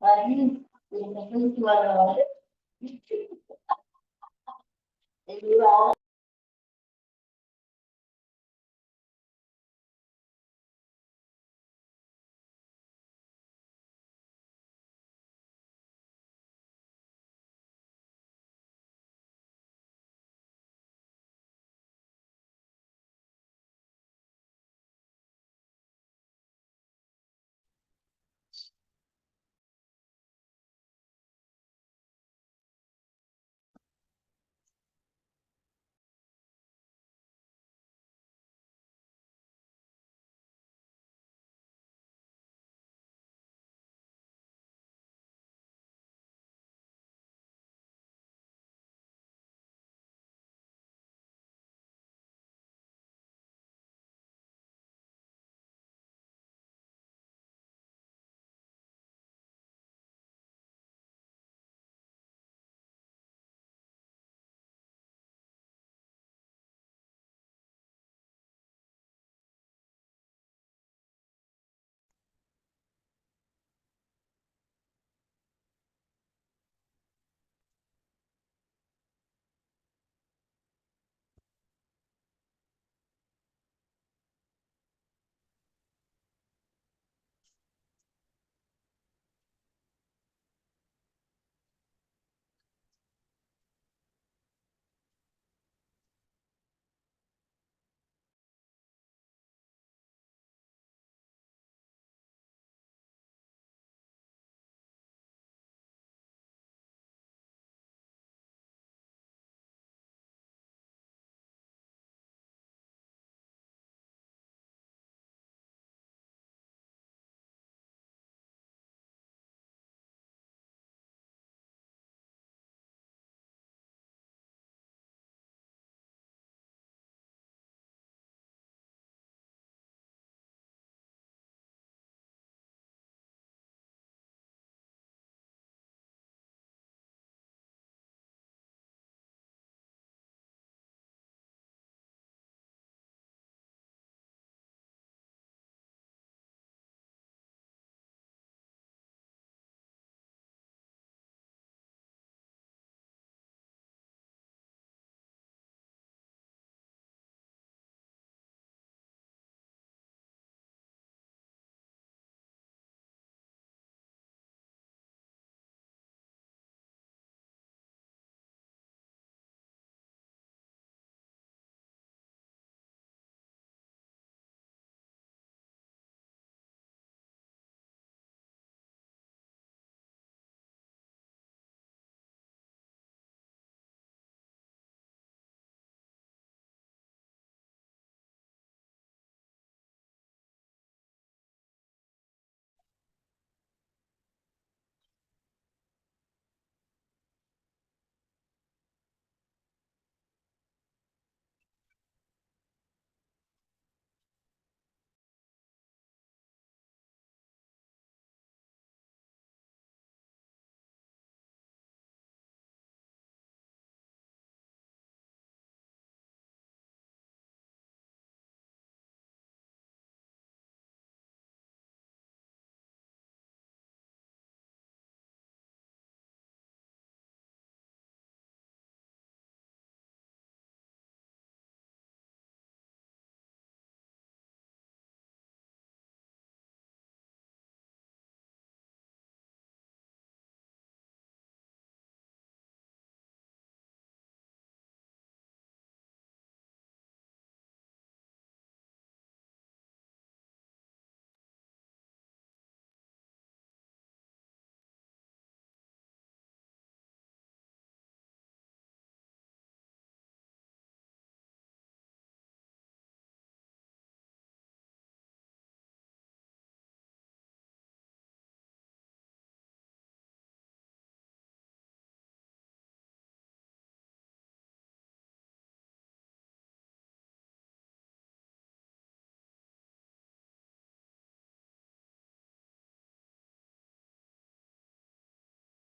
Lagi, yang cuma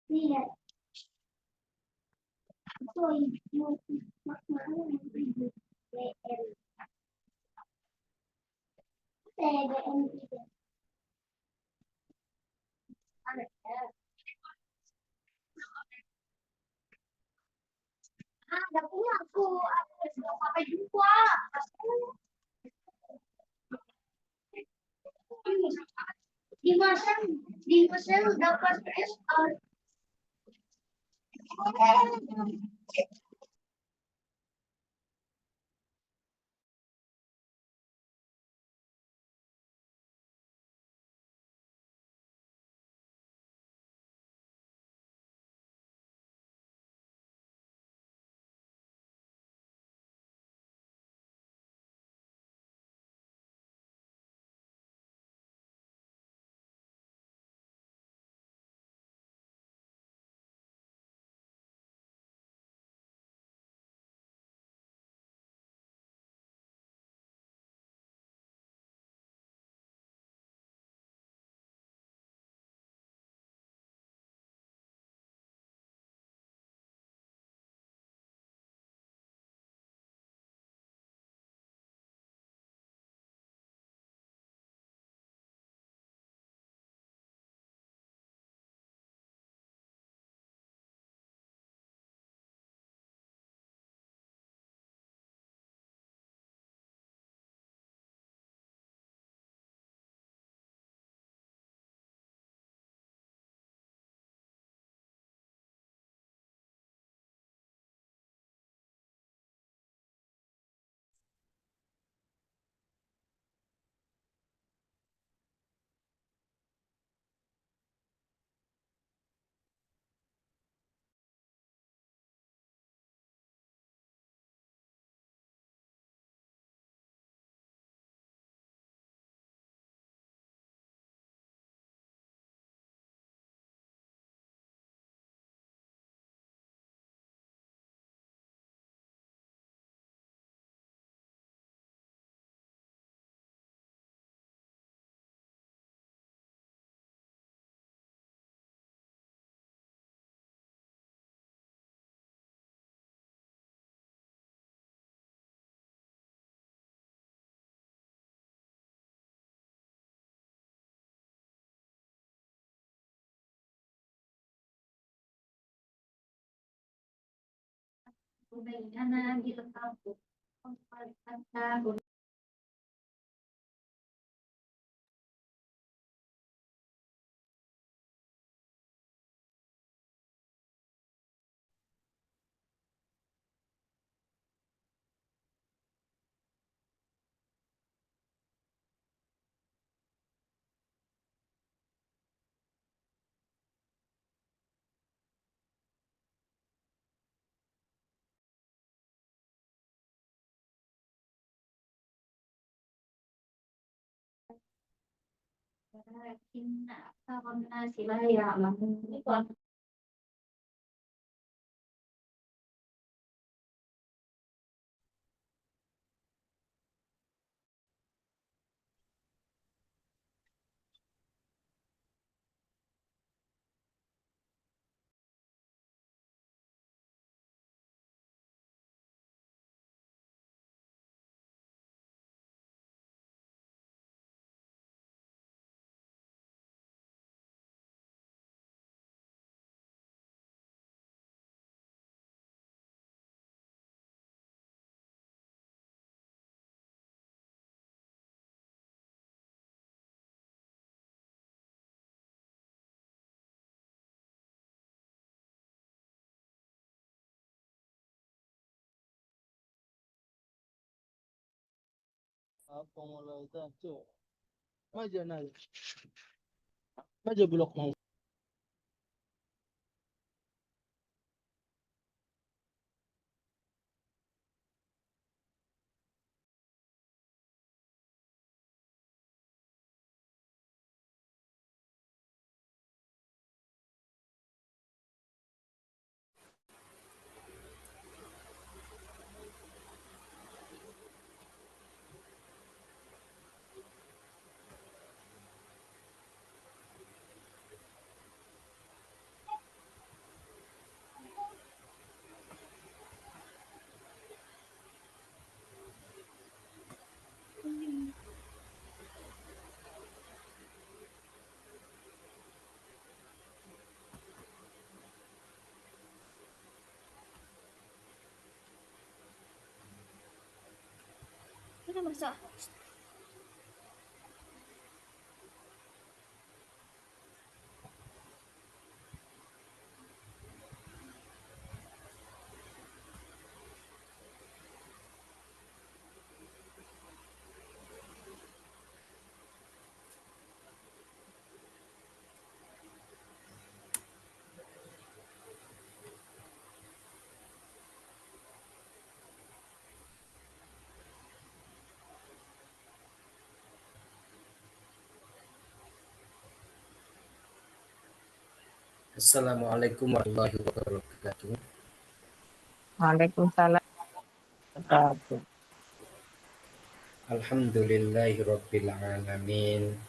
Iya, itu ada punya aku sudah sampai jumpa. Di masa di masa dapat PSR. Bagaimana di kampung? Cinta, sila ya, Apa mulai itu? Maja nal, maja blok mau. masa. Assalamualaikum warahmatullahi wabarakatuh. Waalaikumsalam. Alhamdulillahi rabbil alamin.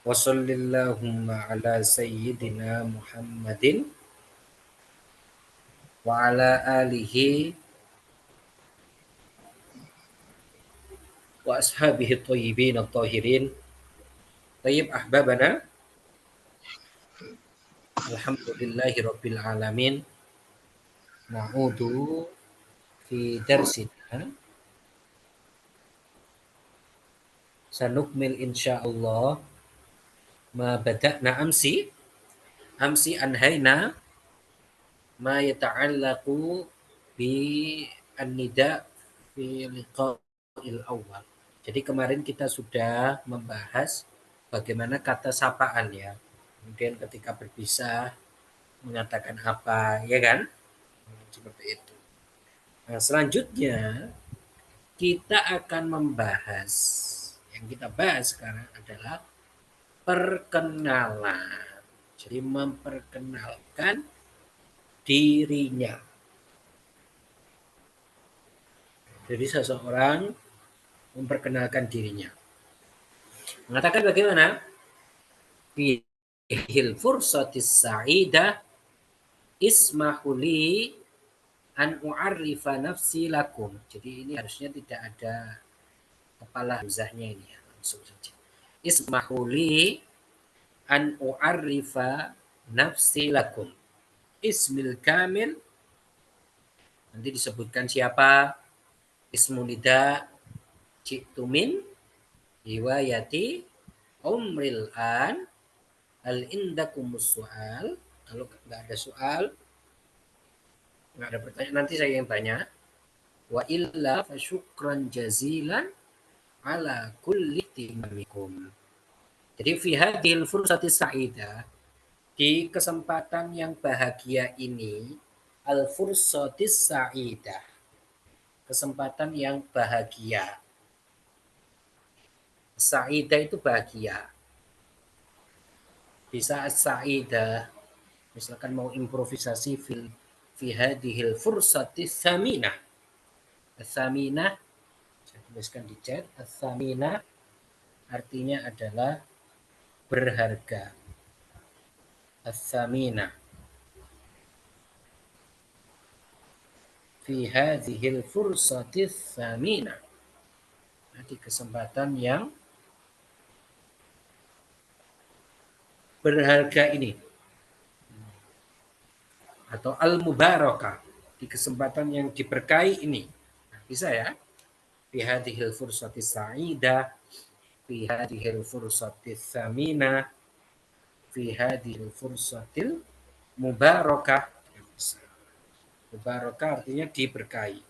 Wa sallallahumma ala sayyidina Muhammadin wa ala alihi wa ashabihi thayyibin at-tahirin. Tayyib ahbabana. Alhamdulillahi rabbil alamin. Na'udu fi darsina. Sanukmil insyaallah ma bada'na amsi anhayna ma yata'allaqu bi an-nida fi liqa'il awal. Jadi kemarin kita sudah membahas bagaimana kata sapaan ya. Kemudian ketika berpisah mengatakan apa, ya kan? Seperti itu. Nah, selanjutnya kita akan membahas, yang kita bahas sekarang adalah perkenalan. Jadi memperkenalkan dirinya. Jadi seseorang memperkenalkan dirinya. Mengatakan bagaimana? Fihil fursatis sa'idah ismahuli an u'arrifa nafsi lakum. Jadi ini harusnya tidak ada kepala hamzahnya ini ya. Langsung saja. Ismahuli an u'arrifa nafsi lakum. Ismil kamil. Nanti disebutkan siapa. Ismu nida Ciktumin riwayati umril an hal indakumus soal. Kalau nggak ada soal, nggak ada pertanyaan, nanti saya yang tanya. Wa illa fasyukran jazilan ala kulli timamikum. Jadi fi hadhil fursati sa'idah, di kesempatan yang bahagia ini, al fursatis sa'idah, kesempatan yang bahagia. Sa'idah itu bahagia. Bisa sa'idah, misalkan mau improvisasi fi hadhil fursati tsaminah. Tsaminah, saya tuliskan di chat, tsaminah artinya adalah berharga. Tsaminah. Fi hadhil fursati tsaminah. Di kesempatan yang berharga ini. Atau al-mubarakah, di kesempatan yang diberkahi ini. Nah, bisa ya? Fi hadhil fursati sa'idah, fi hadhil fursati tsaminah, fi hadhil fursatil mubarakah. Mubarakah artinya diberkahi.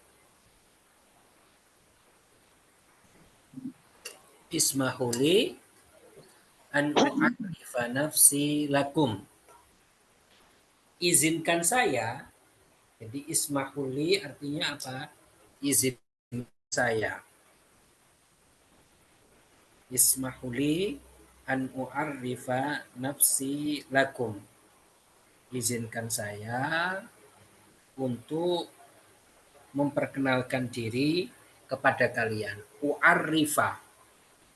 Ismahuli an u'arifa nafsi lakum. Izinkan saya. Jadi ismahuli artinya apa? Izin saya. Ismahuli an u'arifa nafsi lakum. Izinkan saya untuk memperkenalkan diri kepada kalian. U'arifa.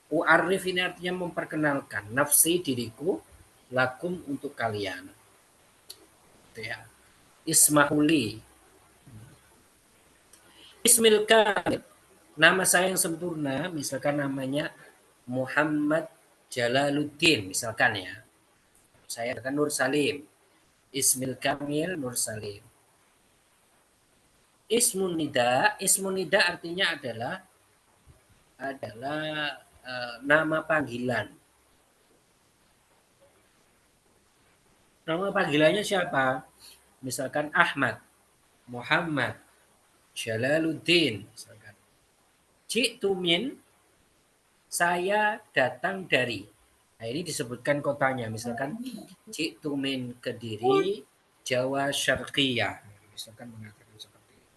U'arif ini artinya memperkenalkan. Nafsi, diriku, lakum, untuk kalian. Itu ya. Ismahuli. Ismil kamil. Nama saya yang sempurna, misalkan namanya Muhammad Jalaluddin, misalkan ya. Saya akan Nur Salim. Ismil kamil Nur Salim. Ismun nida artinya adalah adalah nama panggilan. Nama panggilannya siapa? Misalkan Ahmad, Muhammad, Jalaluddin. Misalkan. Ji'tu min, saya datang dari. Nah ini disebutkan kotanya. Misalkan Ji'tu min Kediri, Jawa Syarqiyah. Misalkan mengatakan seperti ini.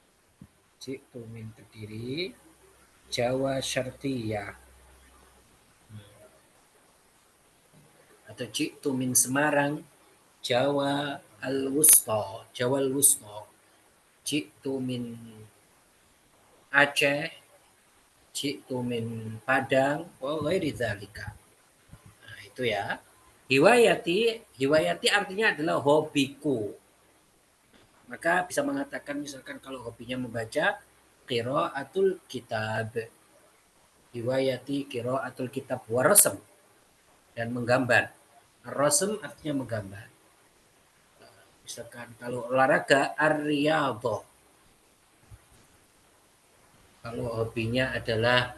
Ji'tu min Kediri, Jawa Syarqiyah. Atau Ji'tu min Semarang, Jawa Al-Wusta, Jawa Al-Wusta. Ji'tu min Aceh, Ji'tu min Padang, wa ghairi dzalika. Nah, itu ya. Hiwayati artinya adalah hobiku. Maka bisa mengatakan misalkan kalau hobinya membaca qiraatul kitab. Hiwayati qiraatul kitab wa rasm dan menggambar. Rasm artinya menggambar. Misalkan kalau olahraga ar-riyadhah. Kalau hobinya adalah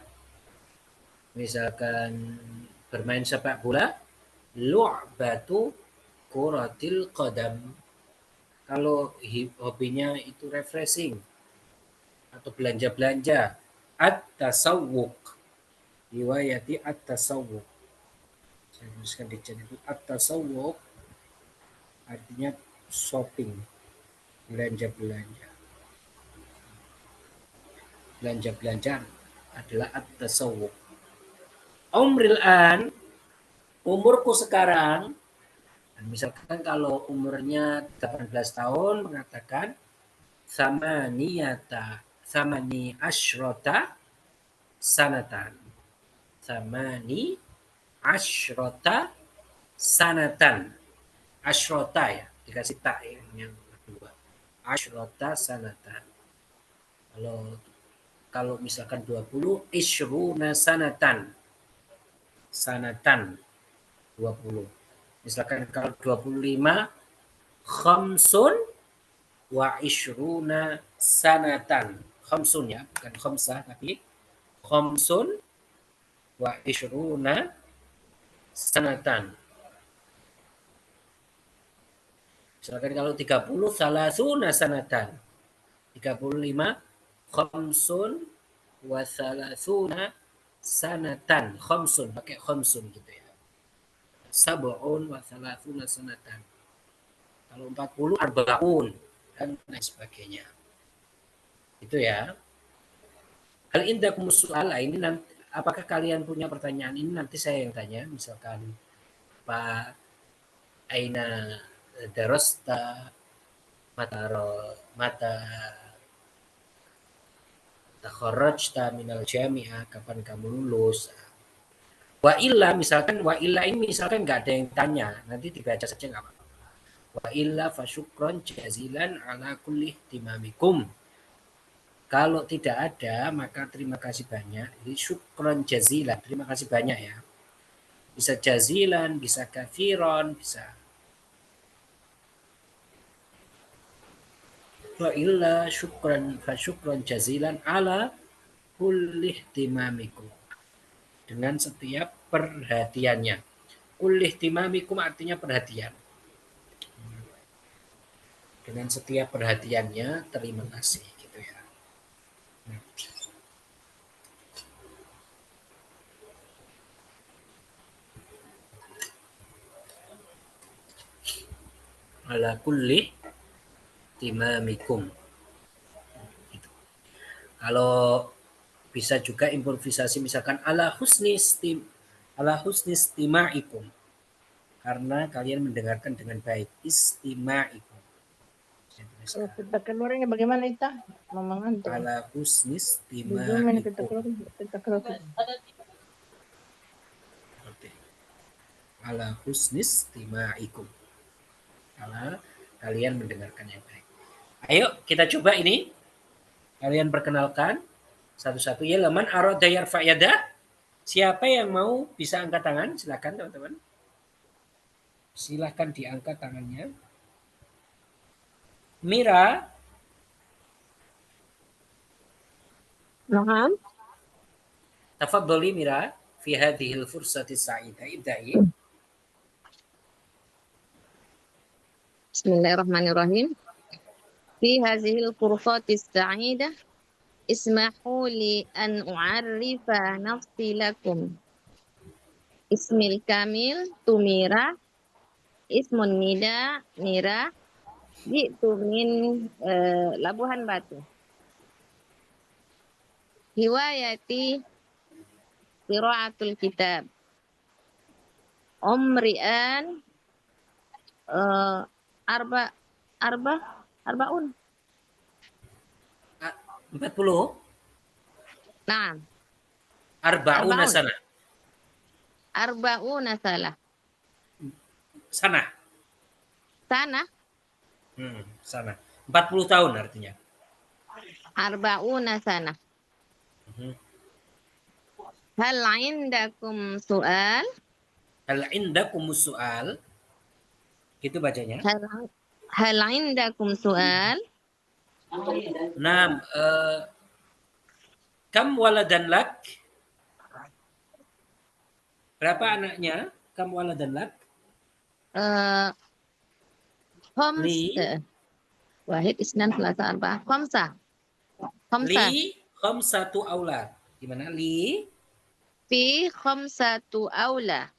misalkan bermain sepak bola, lu'batu kuratil qadam. Kalau hobinya itu refreshing atau belanja-belanja, at-tasawwuq. Riwayati at-tasawwuq. Saya tuliskan di chat itu at-tasawwuq artinya shopping, belanja-belanja. Belanja-belanja adalah at-tasawwuq. Umril an, umurku sekarang, misalkan kalau umurnya 18 tahun mengatakan samani asyrota sanatan. Samani asyrota sanatan. Asyrota ya, dikasih tak yang kedua. Asyrota sanatan. Kalau misalkan 20, isyruna sanatan. Sanatan 20. Misalkan kalau 25, khamsun wa isyruna sanatan. Khamsun ya, bukan khamsah tapi khamsun wa isyruna sanatan. Misalkan kalau 30, salasuna sanatan. 35, khamsun wa salasuna sanatan. Khamsun, pakai khamsun gitu ya. Sab'un wa salasuna sanatan. Kalau 40, arbaun dan lain sebagainya. Itu ya. Hal indakum soal ini nanti, apakah kalian punya pertanyaan ini nanti saya yang tanya. Misalkan Pak Aina Darosta mata takharrajta minal jami'ah, kapan kamu lulus. Wa illa misalkan wa illa ini misalkan nggak ada yang tanya, nanti dibaca saja nggak apa-apa. Wa illa fasyukron jazilan ala kulli timamikum. Kalau tidak ada maka terima kasih banyak. Jadi syukron jazilan, terima kasih banyak ya. Bisa jazilan, bisa kafiron, bisa. Wa illa syukran fasyukron jazilan ala kulli ihtimamikum. Dengan setiap perhatiannya. Kulli ihtimamikum artinya perhatian. Dengan setiap perhatiannya terima kasih gitu ya. Ala kulli timamikum. Kalau bisa juga improvisasi misalkan ala husni istimaikum. Karena kalian mendengarkan dengan baik. Istimaikum. Kalau kita keluarnya bagaimana Ita? Mama ngantuk. Ala husni Bagaimana kita istimaikum. keluar? Ala husni istimaikum. Kalau kalian mendengarkan yang baik. Ayo kita coba ini. Kalian perkenalkan satu-satu ya. Laman arada yarfa yada. Siapa yang mau bisa angkat tangan? Silakan teman-teman. Silakan diangkat tangannya. Mira. Naam. Tafadhali Mira fi hadhil fursati sa'idah. Ibda'i. Bismillahirrahmanirrahim. Fi hazihil furqatis sa'ida ismahu li an u'arrifa nafsi lakum. Ismil kamil Tumira, ismun nida Mira, jitu min Labuhan Batu. Hiwayati qiraatul kitab. Umri'an arba arba arbaun. 40 Naam, arba'una arbaun. sana. Arbauna salah. Sana. Sana Sana. 40 tahun artinya. arbauna sana. Mhm. Hal indakum soal? Hal indakumus su'al? Gitu bacanya. Hal indakum soal? Naam, kam waladan lak? Berapa anaknya? Kam waladan lak? Khoms Li wahid isnan selasa arba khomsa li khamsatu aulad. Gimana? Li fi khomsatu aula.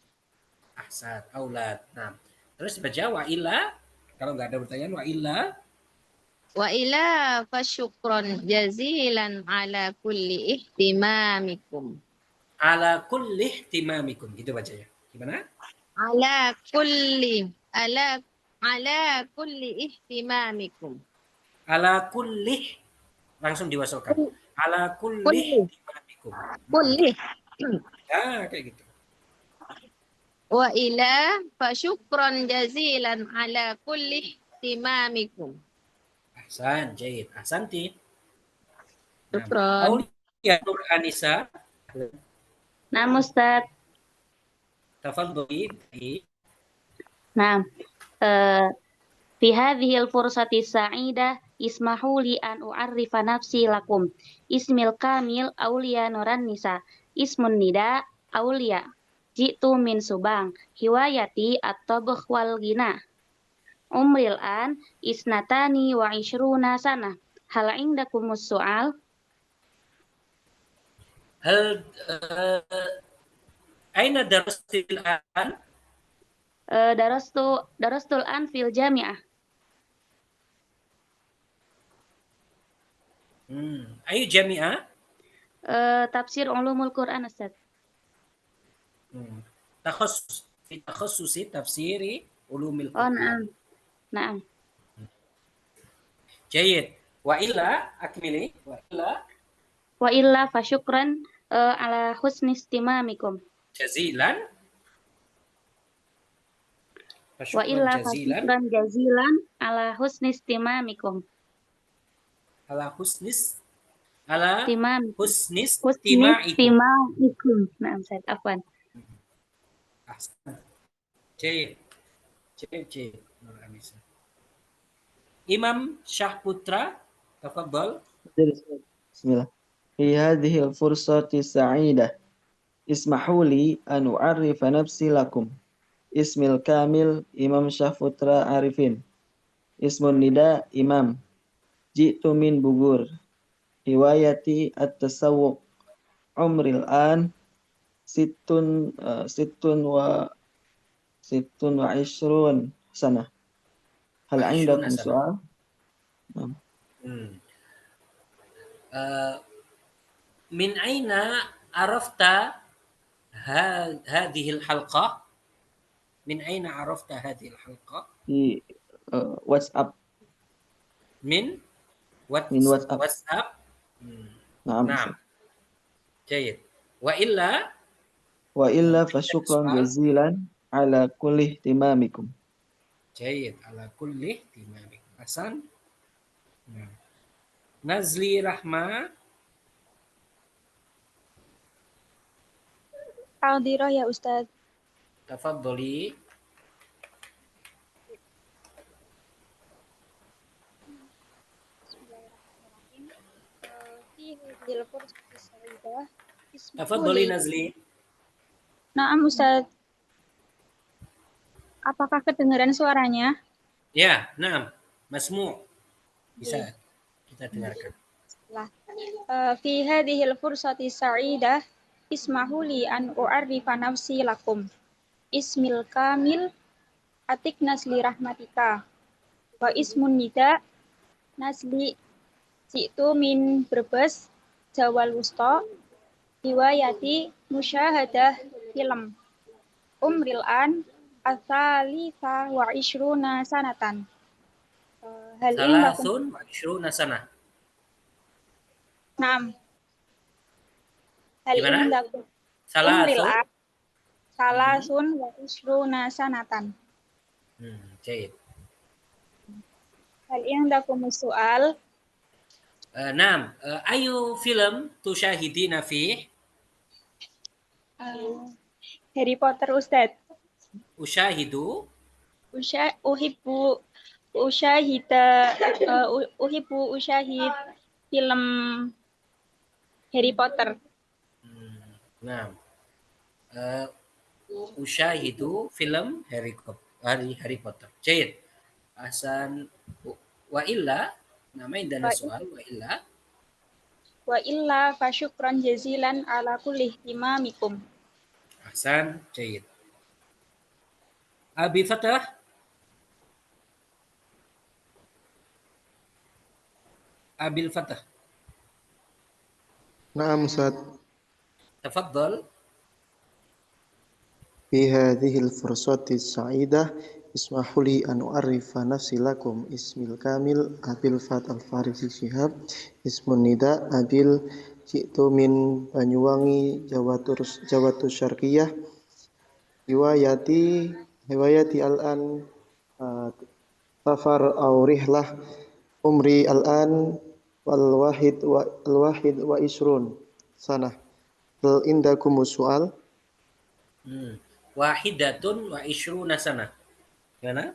ahsan aulad. Nah, terus baca wa illa. Kalau nggak ada pertanyaan wa illa. Wa ila fasyukron jazilan ala kulli ihtimamikum. Ala kulli timamikum. Gitu bacanya. Gimana? Ala kulli ala kulli ihtimamikum. Ala kulli. Langsung diwasalkan. Ala kulli Kulli timamikum. kulli Ya, kayak gitu. wa ila fasyukron jazilan ala kulli ihtimamikum. Ahsan, jahit. Ahsanti. Nah, Syukron. Aulia Nur Anissa. Nah, Ustaz. Tafadhali. Nah, fi hadhil fursati sa'idah ismahu li an u'arrifa nafsi lakum. Ismil kamil Aulia Nuran Nisa. Ismun nida Aulia. Jitu min Subang. Hiwayati at-tabakh wal ghina. Umril an isnatani wa ishruna sana. Hal indakumus su'al? Hal aina darastil an? Darastul an fil jami'ah. Ayo jami'ah. Tafsir ulumul Quran, Ustaz. Takhassusi tafsiri ulumil Oh, Quran. na'am. Jayid. Wa illa akmili. Wa illa fasyukran ala husni istimamikum. Jazilan. Wa illa jazilan. fasyukran jazilan ala husni istimamikum. Ala husnis. Ala Istimamikum. husnis Husni timaikum. istimamikum. Nah, Ustaz, afwan. Ahsan. Jayid. Jayid. Nur Anissa. Imam Syahputra. Tafadhal. Bismillah. Fi hadhihi al-fursati sa'idah ismahu li an u'arrifa nafsi lakum. Ismil kamil Imam Syahputra Arifin. Ismun nida Imam. Jitu min Bugur. Hiwayati at-tasawwuq. Umril an situn wa ishrun sana. Hal indakum soal? Min aina arafta hadhil halqah? Min aina arafta hadhil halqah? Di WhatsApp. Min WhatsApp. WhatsApp. Naam. Jayid. Wa illa fasyukran jazilan ala kulli ihtimamikum. Jayid. Ala kulli ihtimamikum. Hasan. Nazli Rahma. Hadirah ya Ustaz. Tafadhali. Fi hadhil fursati sa'idah Tafadhali Nazli. Naam Ustaz, apakah kedengaran suaranya? Ya, naam. Masmu. Bisa kita dengarkan. Fi hadhil fursati sa'idah ismahu li an u'arrifa nafsi lakum. Ismil kamil atik nasli rahmatika. Wa ismun nida nasli si'tu min Brebes Jawal Wusta riwayati musyahadah film umril an asalitha wa ishruna sanatan. Hal in lakum Salasun wa ishruna sanah. Naam. Hal Gimana? in lakum umril Salasun. an salasun wa ishruna sanatan. Jahit. Hal in lakum su'al Naam. Ayu film tusyahidina fih? Harry Potter Ustaz. Usyahidu. Uhibbu usyahid film Harry Potter. Naam. Usyahidu film Harry Potter. Jahit. Ahsan. Wa illa. Nama indana soal. Wa illa. Fa syukran jazilan ala kulli imamikum. Ahsan. Jahit. Abi Fatah. Abil Fatah. نعم أستاذ. Tafadhal. في هذه الفرصة السعيدة اسمحوا لي أن أعرف نفسي لكم. اسمي الكامل أبي الفتح الفارسي شهاب. اسم النداء أبيل. جئت من بanyuwangi Jawa Syarqiyah. Riwayati al-an safar au rihlah. Umri al-an wal-wahid wa isrun sanah. Hal indakum su'al? Wahidatun wa ishruna sanah. Gimana?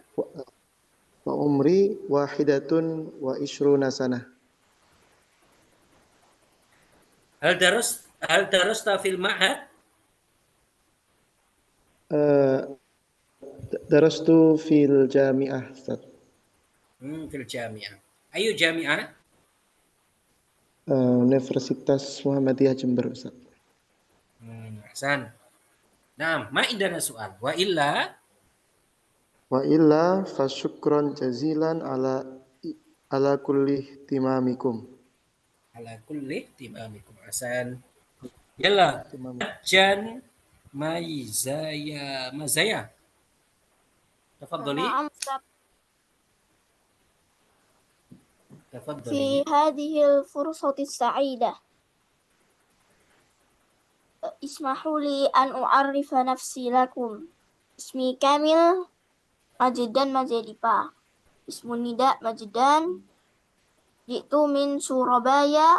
Wa umri wahidatun wa ishruna sanah. Hal darasta fil ma'had? Darastu fil jami'ah Ustaz. Fil jami'ah. Ayu jami'ah? Universitas Muhammadiyah Jember Ustaz. Ahsan. Nah, ma indana soal. Wa illa fasyukran jazilan ala kulli timamikum. ala kulli timamikum. Ahsan. Yalla. Jan Mazaya. Tafadhali. في هذه الفرصة السعيدة اسمحوا لي أن أعرف نفسي لكم. اسمي كامل مجدان مجدبا. اسم النداء مجدان. جئت من سورابايا.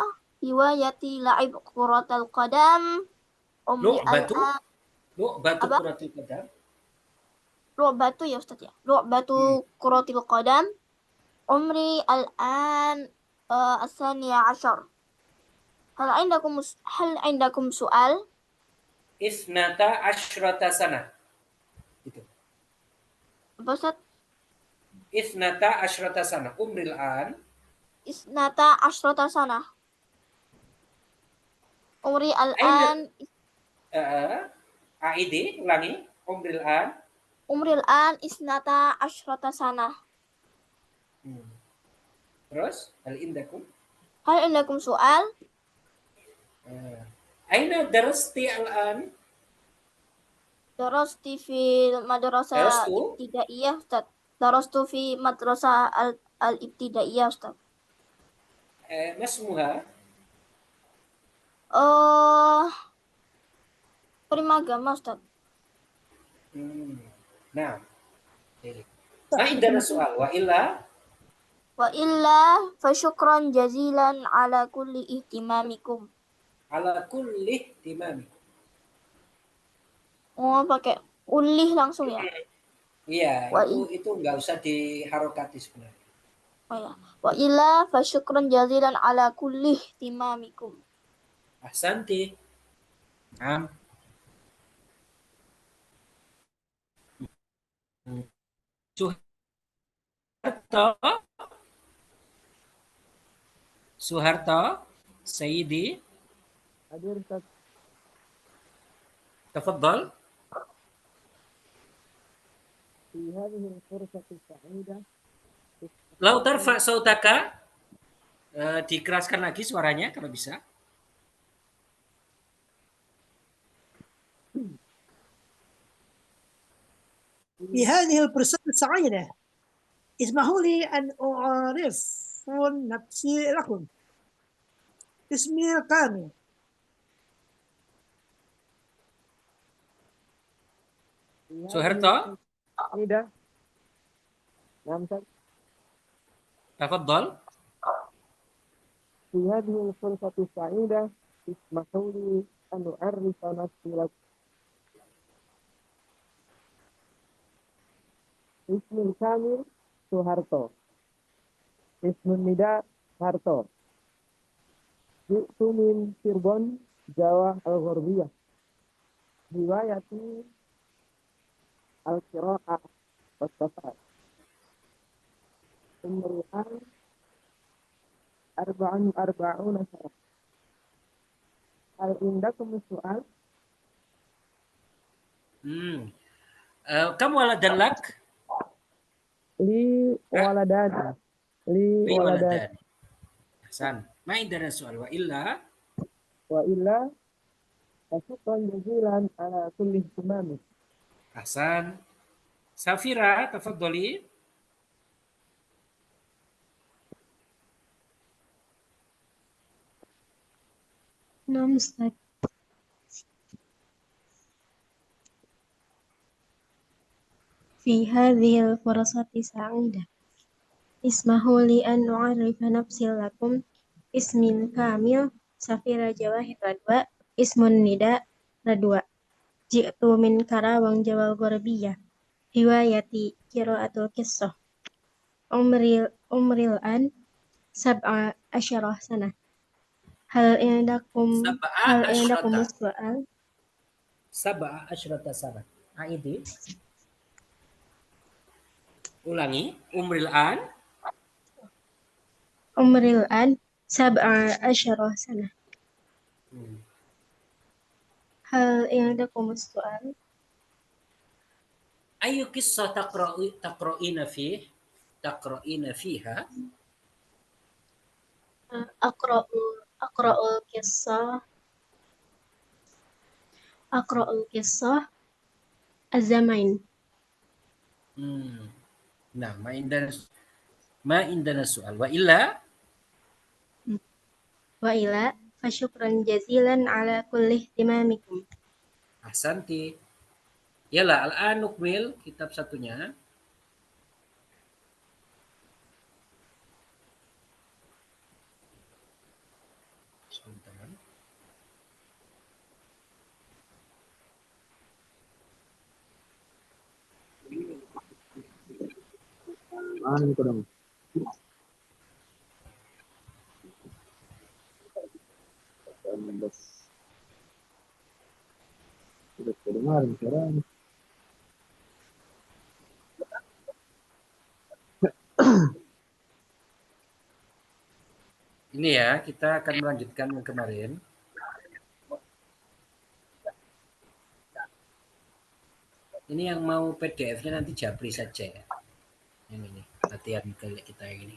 روايتي لعب كرة القدم. Lu'batu kuratil qadam. لعبة يا أستاذ لعبة كرة القدم. عمري الآن 12. هل عندكم سؤال؟ Isnata asyrata sana. Itu. Apa Ustaz? Isnata asyrata sana. Umril an. Isnata asyrata sana. Umri al-an. Aidi, ulangi. Umril an. Umri al-an isnata asyrata sana. Terus, hal indakum? Hal indakum soal? Aina darasti al-an? Darastu fi madrasah ibtidaiyah Ustaz. Darastu fi madrasah al-ibtidaiyah Ustaz. Masmuha? Primagama Ustaz. Nah. Ma indana soal. Wa illa fa syukran jazilan ala kulli ihtimamikum. Ala kulli ihtimamikum. Oh, pakai ulih langsung ya? Iya, itu nggak usah diharokati sebenarnya. Oh ya. Wa illa fa syukran jazilan ala kulli ihtimamikum. Ahsanti. Naam. Soeharto, Soeharto, Sayyidi, Hadir Ustaz. tafadhal. Fi hadhihi al-fursati as-sa'idah Lau tarfa sautaka, dikeraskan lagi suaranya kalau bisa. في هذه الفرصة السعيدة اسمحوا لي أن أعرف نفسي لكم. اسمي كامل. Soeharto, Ida. Naam Ustaz. tafadhal. Fi hadhihi al-fursati as-sa'idah ismahu li an u'arrifa nafsi lakum. Ismul kamil Soeharto. Ismun nida Harto. Ji'tu min Cirebon, Jawa Al-Gharbiyah. Riwayati Al-Qira'ah was-Safar. Umri'an arba'una sana. Hal indakum su'al? Kamu waladan lak? Li waladani. Li Fi waladani. waladan. Hasan. Ma indana soal wa illa. Wa illa syukran jazilan ala kulli ihtimami. Hasan. Safira, tafadhali. نعم أستاذ. في هذه الفرصة سعيدة اسمحوا لي أن أعرف نفسي لكم. اسمي الكامل سفيرة جواهر رضوى. اسم النداء رضوى. جئت من كراوان جوا الغربية. هوايتي قراءة القصة. عمري الآن 17 سنة. هل عندكم السؤال؟ 17 sana. Aidi. Ulangi. Umril an. عمري الآن 17 سنة. هل عندكم السؤال؟ Ayu kisah taqra'ina fiha? أقرأ القصة الزمان. Nah, ma indana soal. Wa illa. وإلى فشكرا جزيلا على كل اهتمامكم. Ahsanti. Yalah, al-an nukmil kitab satunya. Sebentar. Itu dong. Sudah terdengar sekarang. Ini ya, kita akan melanjutkan yang kemarin. Ini yang mau PDF-nya nanti japri saja ya. Yang ini, latihan kita yang ini.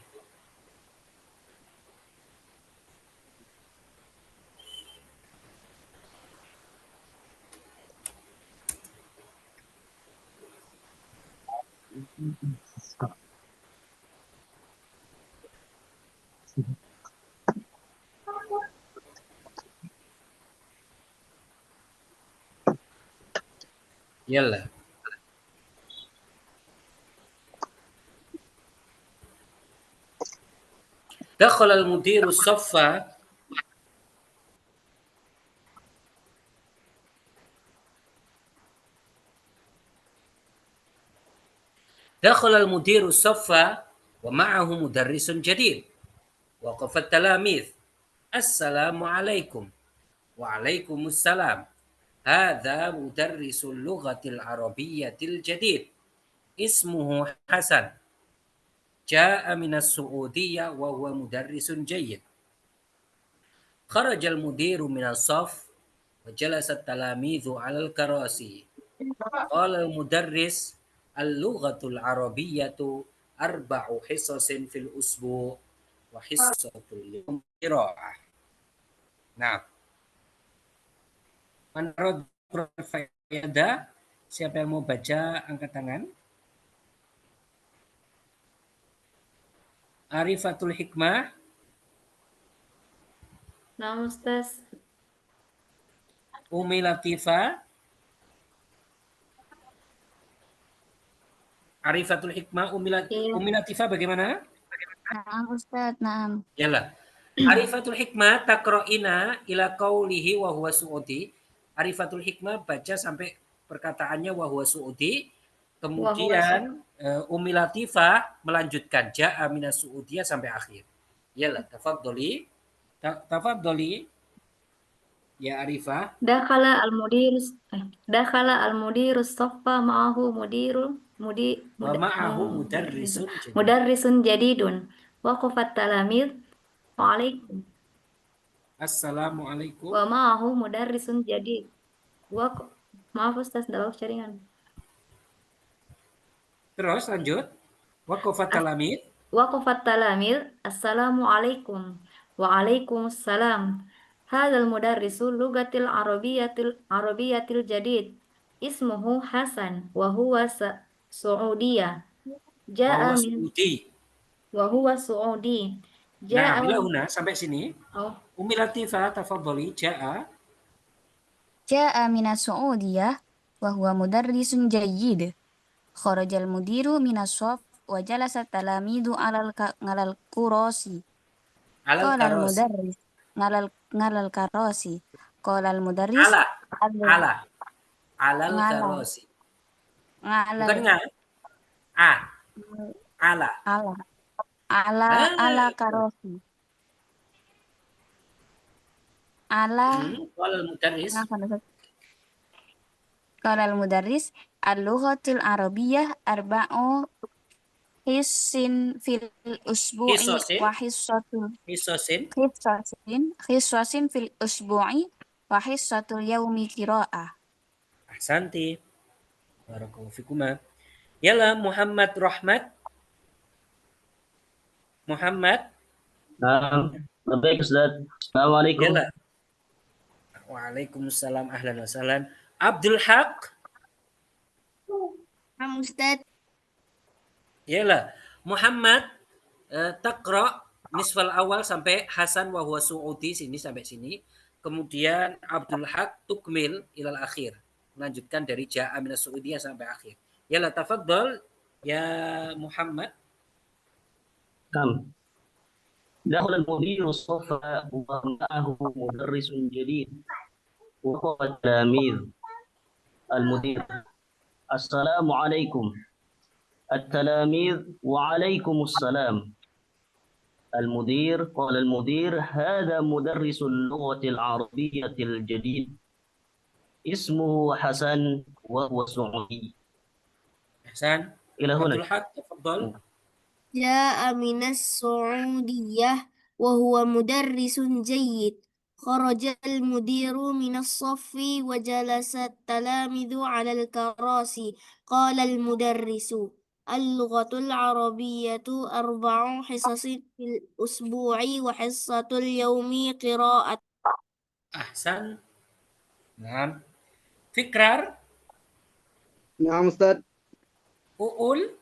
Yalah. دخل المدير الصف ومعه مدرس جديد. وقف التلاميذ. السلام عليكم. وعليكم السلام. Hadza mudarrisul lughatil arabiyyatil jadid. Ismuhu Hasan. Ja'a minas Su'udiyah wa huwa mudarrisun jayyid. Kharajal mudiru minas saf wa jalasat talamidhu 'alal karasi. Qala al-mudarris al-lughatul arabiyyatu arba'u hisasin fil usbu' wa hissatul yawm qira'ah. Nah, menurut Prof. Faida, siapa yang mau baca angkat tangan? Arifatul Hikmah. Nah, Ustaz. Umi Latifah. Arifatul Hikmah, Umi Latifah bagaimana? Naam Ustaz, naam. Yalah. Arifatul Hikmah takro'ina ila qawlihi wa huwa su'udi. Arifatul Hikmah baca sampai perkataannya wa huwa su'udi. Kemudian Umi Latifah melanjutkan ja'a minas su'udiyah sampai akhir. Yalah, tafadholi. Tafadholi. Ya Arifah. Dakhala al-mudirus saffa ma'ahu mudarrisun jadidun. Waqafat talamid. Wa'alaikum. Assalamualaikum. Wa ma'ahu mudarrisun jadid. Maaf Ustaz, dalam jaringan. Terus lanjut. Waqafat talamid. Waqafat talamid. Assalamualaikum. Waalaikumsalam. Hadzal mudarrisu lugatil arabiyyatil jadid. Ismuhu Hasan wa huwa Su'udiyah. Ja'a min wa huwa Su'udi. Nah, bila huna sampai sini. Oh. Umi Latifah tafadhali ja'a. Ja'a minas Su'udiyah wa huwa mudarrisun jayyid. Kharajal mudiru minas shaf wa jalasa talamidu alal kurasi. Qala al-mudarris ngalal karasi. Qala al-mudarris alal karasi. Bukan ngal. Ala karasi. Qala al-mudarris al-lughatul arabiyyah arba'u hissin fil usbu'i wa hissatin fil usbu'i wa hissatul yaumi qira'ah. Ahsanti. Barakallahu fikuma. Yala Muhammad Rahmat. Muhammad. Baik Ustaz. Assalamualaikum. Yala. Waalaikumsalam, ahlan wa sahlan. Abdul Haq. Ustaz. Yala. Muhammad taqra nisfal awal sampai Hasan wa huwa Su'udi sini sampai sini. Kemudian Abdul Haq tukmil ilal akhir. Melanjutkan dari Ja'a minas Su'udiyah sampai akhir. Yala tafaddal ya Muhammad. Kam. Dakhala al-mudir as-safa wa ma'ahu mudarrisun jadid. Wa huwa talamid. Al-mudir. Assalamualaikum. التلاميذ وعليكم السلام. المدير قال المدير هذا مدرس اللغة العربية الجديد اسمه حسن وهو سعودي. إحسان. إلى هنا. تفضل. جاء من السعودية وهو مدرس جيد. خرج المدير من الصف وجلس التلاميذ على الكراسي. قال المدرس اللغة العربية 4 حصص في الأسبوع وحصة اليوم قراءة. أحسن. نعم. فكرار. نعم أستاذ. Uul.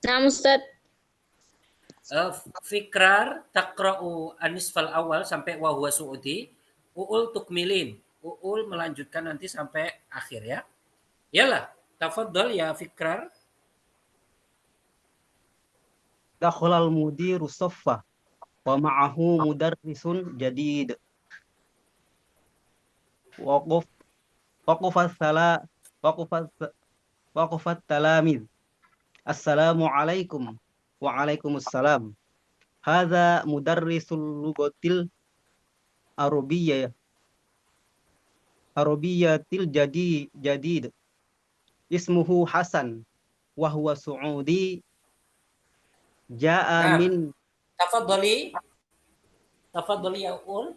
Nah, Ustaz. Fikrar takra'u anisfal awal sampai wa huwa su'udi. Uul tukmilin. Uul melanjutkan nanti sampai akhir ya. Yalah, tafadhol ya Fikrar. Dakhala al-mudiru saffa wa ma'ahu mudarrisun jadid. Waqafat talamid. Assalamualaikum. Waalaikumsalam. Hadza mudarrisul lugatil arabiyyah arabiyyatil jadid. Ismuhu Hasan wa huwa Suudi ja'a Nah, min tafadhali ya Ul.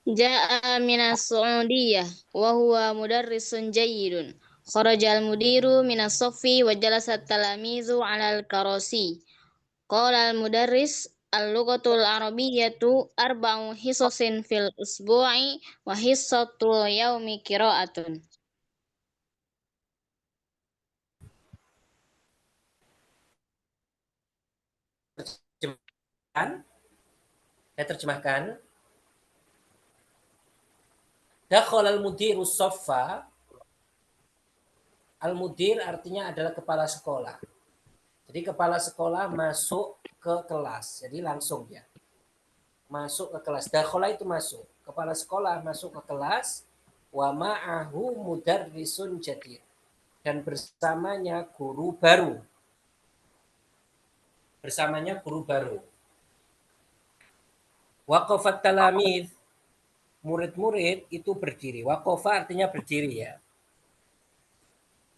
Ja'a minas Su'udiyah wa huwa mudarrisun jayyidun. Kharajal mudiru minas saffi wa jalasat talamizu 'alal karasi. Qala al-mudarris al-lughatul arabiyyatu arba'u hisasin fil usbu'i wa hissatul yaumi qira'atun. Saya terjemahkan. Dakhal al-mudiru saffa. Al-mudir artinya adalah kepala sekolah. Jadi kepala sekolah masuk ke kelas. Jadi langsung ya. Masuk ke kelas. Dakhala itu masuk. Kepala sekolah masuk ke kelas. Wa ma'ahu mudarrisun jadid. Dan bersamanya guru baru. Bersamanya guru baru. Waqafat talamid. Murid-murid itu berdiri. Waqafa artinya berdiri ya.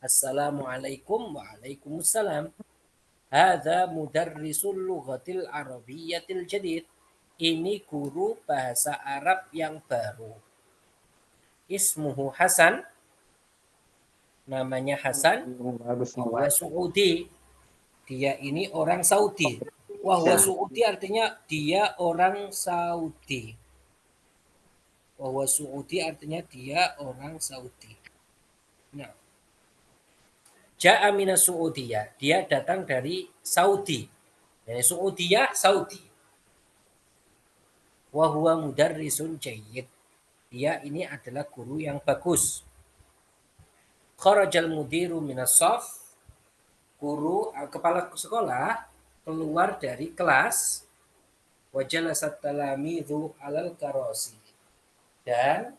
Assalamualaikum waalaikumsalam. Hadza mudarrisul lughatil arabiyyatil jadid. Ini guru bahasa Arab yang baru. Ismuhu Hasan. Namanya Hasan. Wahwa Suudi. Dia ini orang Saudi. Wahwa Suudi artinya dia orang Saudi. Wahwa Suudi artinya dia orang Saudi. Nah. Ja'a minas Suudiyah. Dia datang dari Saudi. Dari Suudiyah, Saudi. Wa huwa mudarrisun jayyid. Dia ini adalah guru yang bagus. Kharajal mudiru minas saf. Guru, kepala sekolah keluar dari kelas. Wa jalasat talamidhu alal karasi. Dan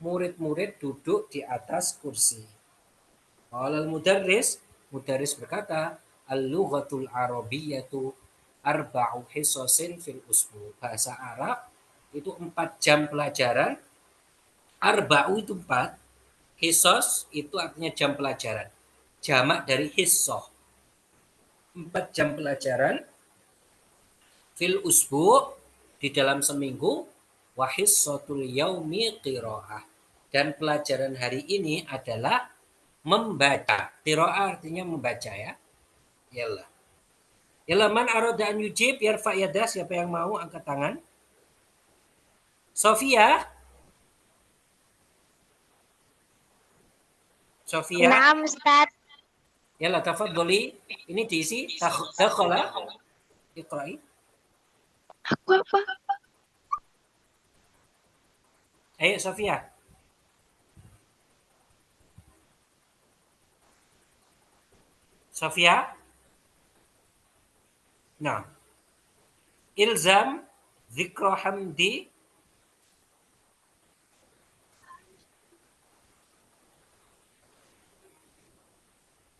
murid-murid duduk di atas kursi. Al-mudarris berkata, al-lughatul arabiyyatu arba'u hisasin fil usbu. Bahasa Arab itu 4 jam pelajaran. Arba'u itu 4. Hisos itu artinya jam pelajaran. Jamak dari hissoh. 4 jam pelajaran. Fil usbu di dalam seminggu. Wa hissatul yaumi qira'ah. Dan pelajaran hari ini adalah membaca. Qira'ah artinya membaca ya. Yallah. Yallah man arada an yujib yarfa yadah. Siapa yang mau angkat tangan? Sofia? Sofia? Naam Ustaz. Yallah tafadhali. Ini diisi. Dakhala. Iqra'i. Aku apa? Ayo Sofia. Sofia? Nah. Ilzam dzikra hamdi.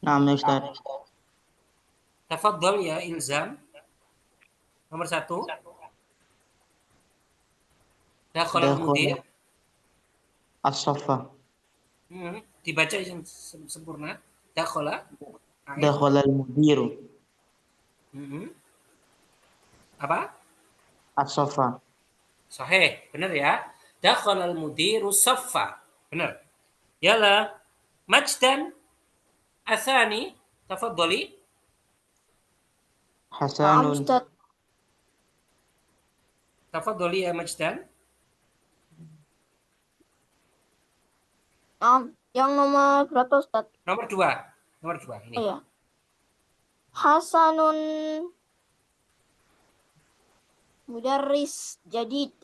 Naam Ustaz. Tafadhal ya ilzam. Nomor 1. Dakhala mudir. As-saffa. Dibaca yang sempurna. Dakhala. Dakhala al-mudiru. Apa? As-saffa. Sahih, benar ya. Dakhala al-mudiru saffa. Benar. Yala. Majdan. Athani. Tafadhali. Hasanun. Tafadhali ya Majdan. Yang nomor berapa Ustaz? Nomor 2. Nomor 2 ini. Iya. Hasanun mudarris jadid.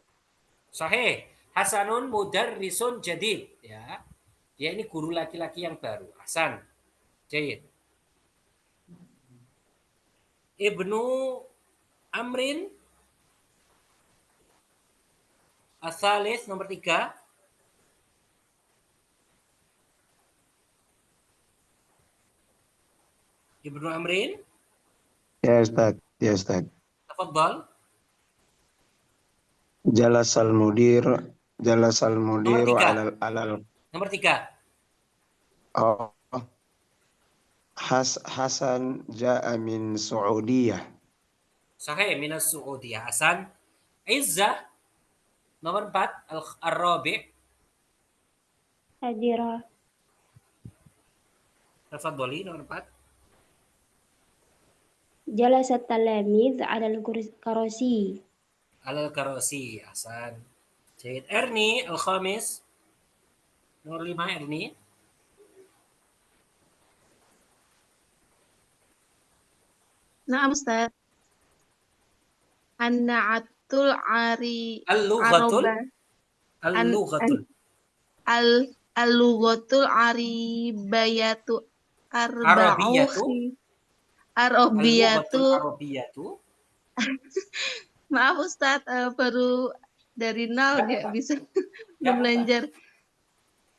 Sahih. Hasanun mudarrisun jadid. Ya. Dia ini guru laki-laki yang baru. Hasan. Jadid. Ibnu Amrin. Asalis nomor 3. Ibnu Amrin, Ya Ustaz, ya Ustaz. tafadhal. Jalasal mudiru Nomor 3. alal. Nomor 3. Oh. Hasan ja'a min Saudiyah. Sahih, minas Saudiyah. Hasan. Izzah. Nomor 4. Ar-Rabi'. Hadira. Tafadhali, nomor 4. Jalasat talamiz alal karasi. Alal Karasi. Hasan. Jahid. Erni. Al-Khamis. Nomor 5, Erni. Nah, Ustaz. An-na'atul Al-lughatul. aroba. Al-lughatul. Al-lughatul aribayatu Arabiyatu. Arabiyatu. Al-lughatul arabiyatu. Maaf Ustaz, baru dari nol nggak bisa belajar.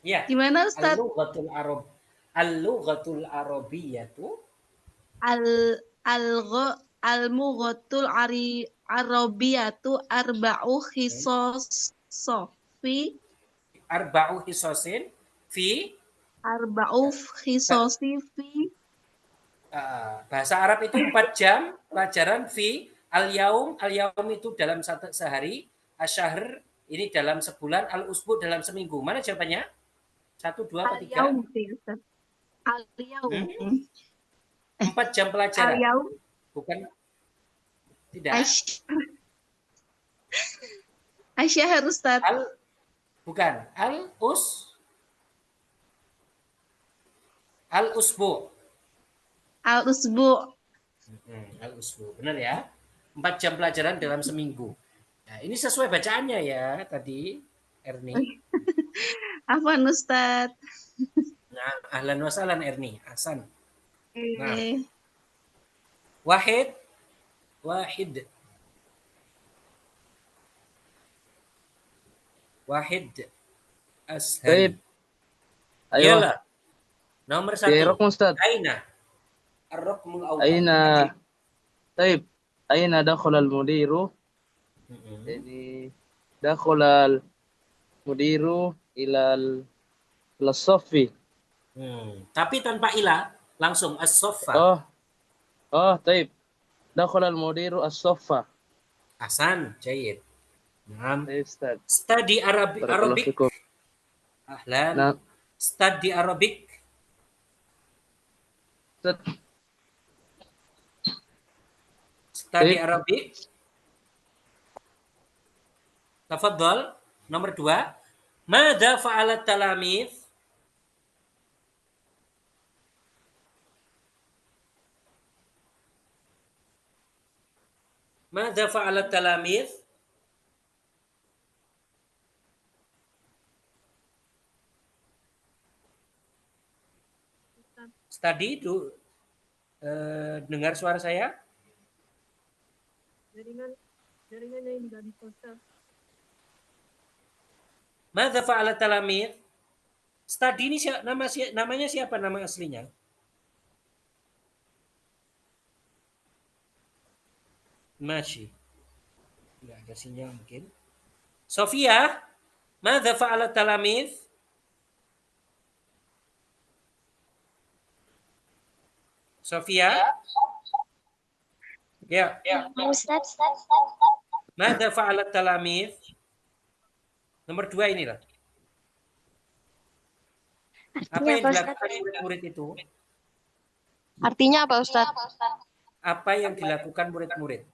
Ya. Gimana Ustaz? Al-lughatul arabiyatu. Al-mughatul arabiyatu arba'u khisos fi Arba'u hisosin fi. Arba'u khisosi fi. Bahasa Arab itu 4 jam pelajaran fi. Al-yaum itu dalam sehari. Asyahr ini dalam sebulan. Al-usbu dalam seminggu. Mana jawabannya? 1, 2, atau 3? Al-yaum Ustaz. Al-yaum. 4 jam pelajaran. Al-yaum. Bukan. Tidak. Asyahr Ustaz. Bukan. Al-usbu. Al-usbu. Al-usbu. Benar ya? 4 jam pelajaran dalam seminggu. Nah, ini sesuai bacaannya ya tadi, Erni. Afwan Ustaz. Nah, ahlan wa sahlan Erni. Hasan. Nah. Eh. Wahid. Ashal. Baik. Ayo. Iyalah. Nomor 1. Ya, Rukun Ustaz. Aina. Ar-rukmul awwal. Baik. Aina dakhala al-mudiru? Jadi dakhala al-mudiru ilal as-saffi. Tapi tanpa ila, langsung as-saffa. Baik. Dakhala al-mudiru as-saffa. Hasan, jayid. Naam. Ustaz. Study Arabic. Ahlan. Nah. Study Arabic. Study Arabic. Tafadhal. Nomor 2. Madza fa'alat talamith? Madza fa'alat talamith? Tadi itu dengar suara saya? Jaringan yang tidak dipotong. Madza fa'alat talamith? Study ini namanya siapa nama aslinya? Masih. Enggak ada sinyal mungkin. Sofia, madza fa'alat talamith? Sofia? Ya. Ustaz. Madza fa'alat talamith? Nomor 2 inilah. Apa yang dilakukan murid-murid itu? Artinya apa Ustaz? Apa yang dilakukan murid-murid?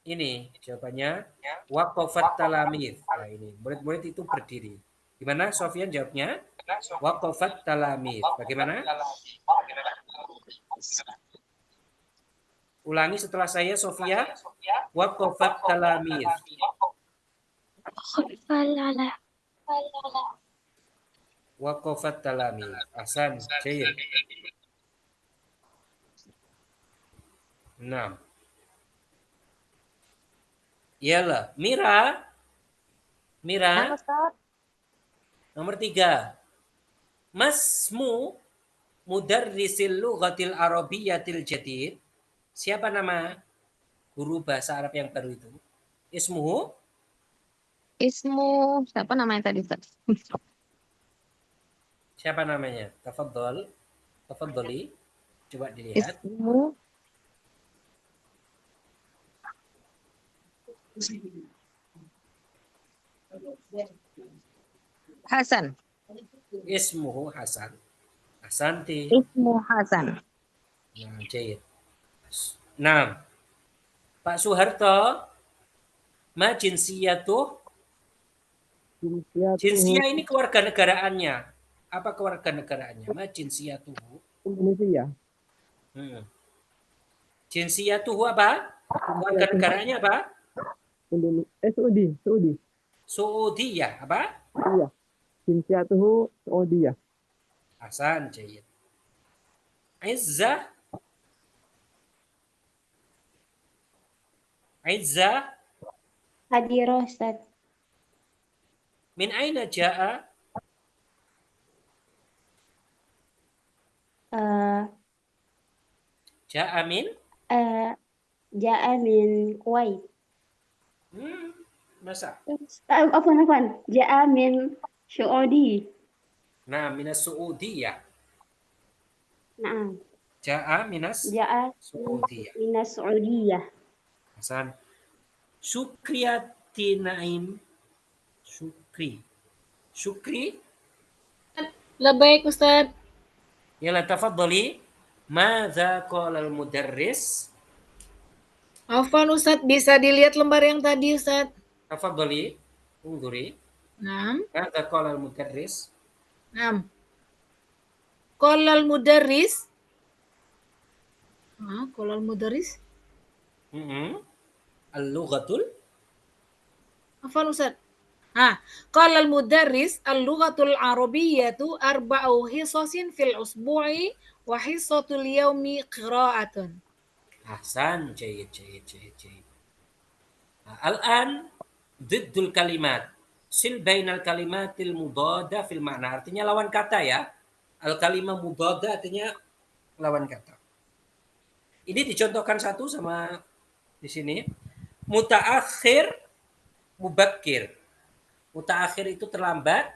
Ini jawabannya waqafat talamith. Nah, ini murid-murid itu berdiri. Gimana Sofyan jawabnya? Waqafat talamith. Bagaimana? Ulangi setelah saya Sofia. Waqafat talamith. Waqafat talamith. Hasan, jayyid. 6. Iyalah. Mira. Nah, Ustaz. Nomor 3. Masmu mudarrisil lughatil arabiyyatil jadid. Siapa nama guru bahasa Arab yang baru itu? Ismuhu? Ismu siapa namanya tadi, Ustaz? Siapa namanya? Tafadhali. Coba dilihat. Ismu Hasan. Ismuhu Hasan. Asanti. Ismu Hasan. Jayid. Nah, Pak Soeharto, ma jinsiyatuh? Jinsiyah ini kewarganegaraannya. Apa kewarganegaraannya? Ma jinsiyatuhu? Indonesia. Jinsiyatuhu apa? Kewarganegaraannya apa? Saudi. Saudiyah apa? Iya. Jinsiyatuhu Saudiyah. Hasan, jayid. Izzah. Hadirah, Ustaz. Min aina ja'a? Ja'a min? Ja'a min Kuwait. Masa? Afwan. Ja'a min Saudi. Nah, minas Saudiyah. Naam. Ja'a minas Saudiyah. Minas Saudiyah. Hasan. Syukriyati Naim. Syukri. Labaik, Ustaz. Yala tafadhali. Madza qala al-mudarris? Afwan, Ustaz. Bisa dilihat lembar yang tadi, Ustaz. Tafadhali. Unduri. Naam. Madza qala al-mudarris? Naam. Qala al-mudarris. Qala al-mudarris. Al-lughatul. Afwan, Ustaz. Qala al-mudarris al-lughatul arabiyyatu arba'u hisasin fil usbu'i wa hisatul yaumi qira'atun. Ahsan, jayid. Al-an diddul kalimat. Sil bainal kalimatil mudada fil makna. Artinya lawan kata ya. Al-kalimah mudada artinya lawan kata. Ini dicontohkan satu sama di sini. Mutaakhir, mubakkir. Mutaakhir itu terlambat,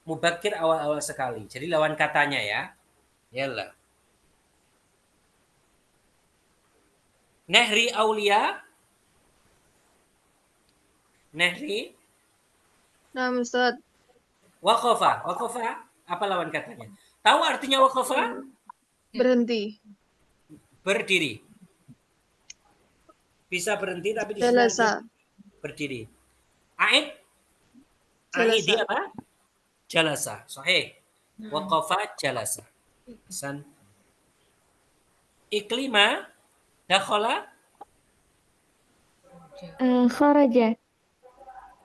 mubakkir awal-awal sekali. Jadi lawan katanya ya. Yalah. Nehri Aulia. Nehri. Nah, Ustaz. Waqafa. Apa lawan katanya? Tahu artinya waqafa? Berhenti. Berdiri. Bisa berhenti tapi di Jalasa. berdiri. Aid dia apa? Jalasa. Sahih. Waqafa jalasa. Hasan. Iklima dakhala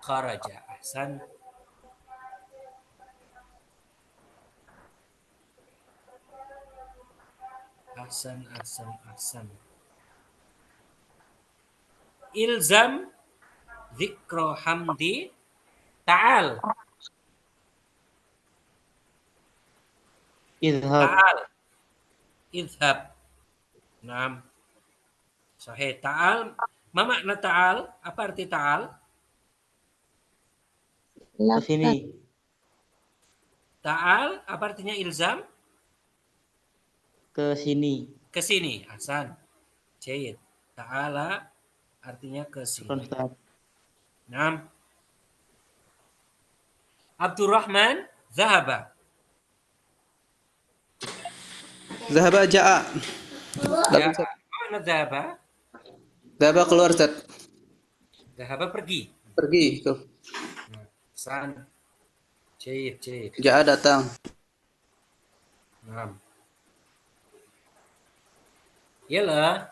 Kharaja. Ahsan. Ahsan. Ilzam dzikra hamdi ta'al. Idhab. Naam. Sahih. Ta'al. Ma makna ta'al? Apa arti ta'al? Kesini. Ta'al apa artinya ilzam? Kesini. Kesini. Hasan. Jayid. Ta'ala artinya kesini. Naam. Abdurrahman zahaba. Zahaba ja'a. Mana zahaba? Zahaba keluar, Ustaz. Zahaba pergi. Tuh. Hasan. Jayid. Ja'a datang. Naam. Yalah.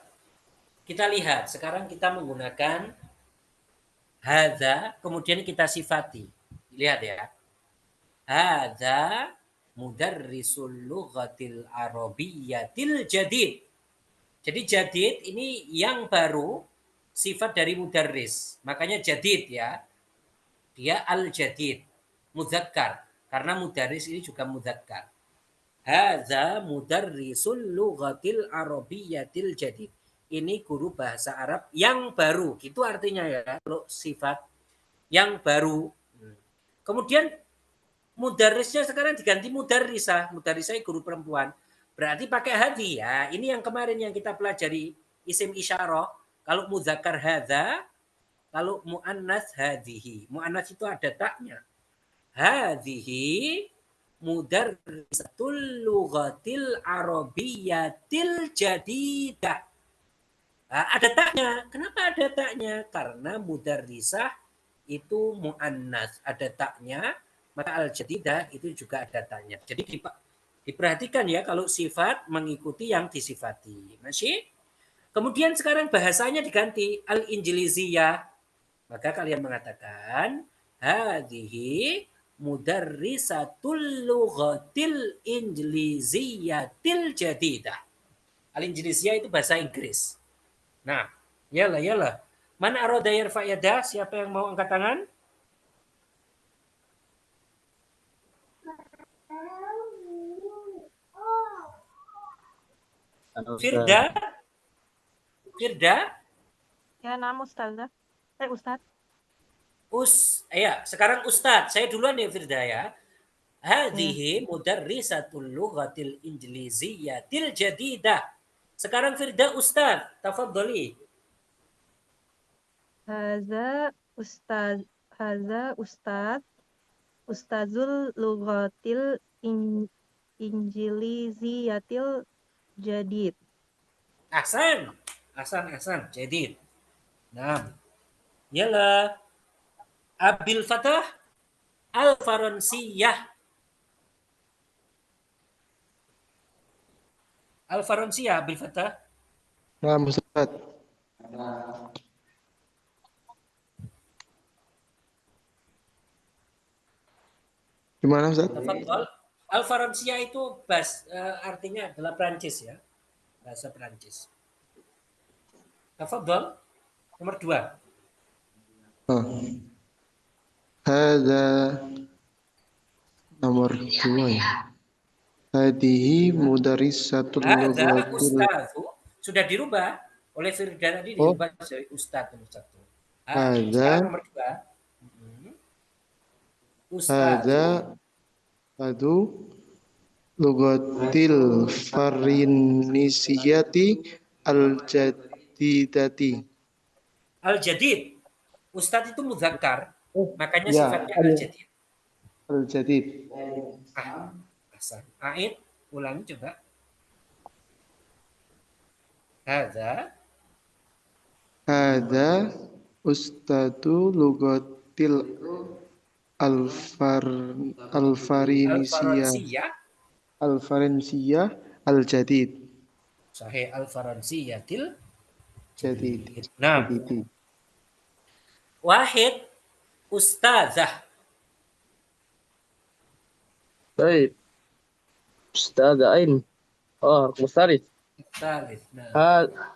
Kita lihat, sekarang kita menggunakan hadza, kemudian kita sifati. Lihat ya. Hadza mudarrisul lughatil arabiyyatil jadid. Jadi jadid ini yang baru sifat dari mudarris. Makanya jadid ya. Dia al-jadid, mudzakkar. Karena mudarris ini juga mudzakkar. Hadza mudarrisul lughatil arabiyyatil jadid. Ini guru bahasa Arab yang baru. Gitu artinya ya, kalau sifat yang baru. Kemudian mudarrisnya sekarang diganti mudarrisah. Mudarrisah guru perempuan. Berarti pakai hadhi ya. Ini yang kemarin yang kita pelajari isim isyarah. Kalau mudzakkar hadza, kalau muannas hadhihi. Muannas itu ada taknya. Hadhihi mudarrisatul lughatil arabiyyatil jadidah. Nah, ada taknya. Kenapa ada taknya? Karena mudarrisah itu muannas, ada taknya, maka al-jadidah itu juga ada taknya. Jadi diperhatikan ya kalau sifat mengikuti yang disifati. Masih? Kemudian sekarang bahasanya diganti al-injiliziyah. Maka kalian mengatakan hadhihi mudarrisatul lughatil injiliziyatil jadidah. Al-injiliziyah itu bahasa Inggris. Nah, yalah. Mana arada yarfa yadah? Siapa yang mau angkat tangan? Firda? Ya, nama Ustazah. Ustaz. Sekarang Ustadz. Saya duluan ya Firda ya. Hadhihi mudarrisatul lughatil injiliziyatil jadidah. Sekarang Firda Ustadz. Tafadhali. Haza Ustazul Lughatil Injiliziyatil Jadid. Ahsan. Jadid. Nah. Yalah. Abil Fatah Al-Faransiyah. Abil Fatah. Nah, Ustaz. Gimana Ustaz? Al-Faransiyah itu artinya adalah Prancis ya. Bahasa Prancis. Tafadhol. Nomor 2. Hadza nomor 2 ya. Hadihi mudarrisatul lughatil. Sudah dirubah oleh Firda tadi dirubah jadi Ustadz nomor 1. Hadza nomor 2. Hadza lughatil farinisiyati al-jadidati. Al-jadid. Ustadz itu mudzakkar, makanya sifatnya al-jadid. Al-jadid. Aid, ulangi coba. Hadza ustadu lugatil al-faransiyah al-jadid. Sahih al-faransiyatil jadid. Nah. Wahid ustazah. Baik. Ustazah ain. Mustaris.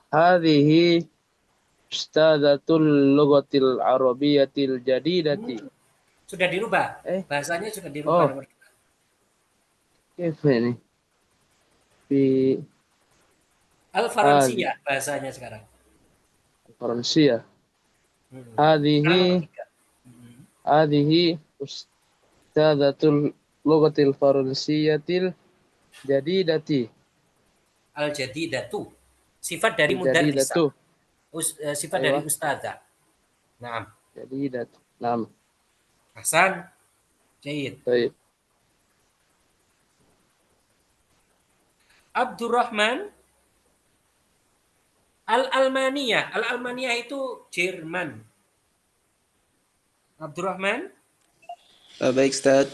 Hadhihi ustazatul lughatil arabiyyatil jadidati. Sudah dirubah. Bahasanya sudah dirubah nomor 2. Ini? Al-Faransiyah bahasanya sekarang. Al-Faransiyah. Hadhihi ustazatul lughatil faransiyatil jadidati. Al-jadidatu. Sifat dari mudarrisah. Sifat dari ustazah. Naam. Jadidatu. Naam. Hasan. Jayid. Baik. Abdurrahman Al-Almaniyah. Al-Almaniyah itu Jerman. Abdurrahman. Baik, Ustaz.